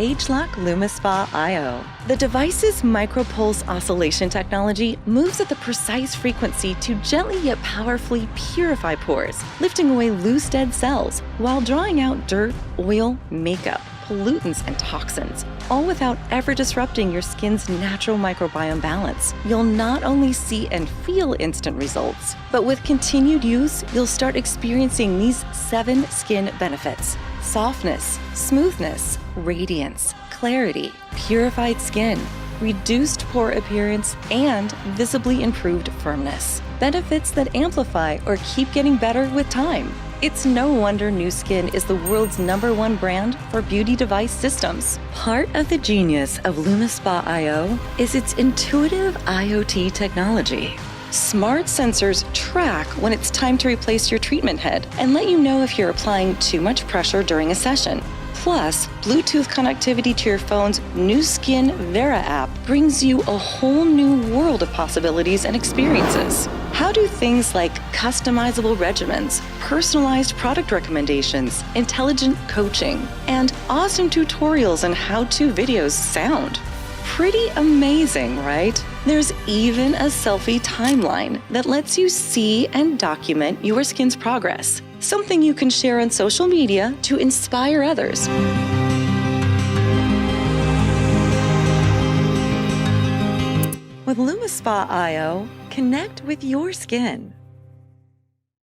ageLOC LumiSpa IO. The device's micropulse oscillation technology moves at the precise frequency to gently yet powerfully purify pores, lifting away loose dead cells while drawing out dirt, oil, makeup, pollutants, and toxins, all without ever disrupting your skin's natural microbiome balance. You'll not only see and feel instant results, but with continued use, you'll start experiencing these 7 skin benefits: softness, smoothness, radiance, clarity, purified skin, reduced pore appearance, and visibly improved firmness. Benefits that amplify or keep getting better with time. It's no wonder Nu Skin is the world's #1 brand for beauty device systems. Part of the genius of LumiSpa IO is its intuitive IoT technology. Smart sensors track when it's time to replace your treatment head and let you know if you're applying too much pressure during a session. Plus, Bluetooth connectivity to your phone's Nu Skin Vera app brings you a whole new world of possibilities and experiences. How do things like customizable regimens, personalized product recommendations, intelligent coaching, and awesome tutorials and how-to videos sound? Pretty amazing, right? There's even a selfie timeline that lets you see and document your skin's progress, something you can share on social media to inspire others. With LumiSpa IO, connect with your skin.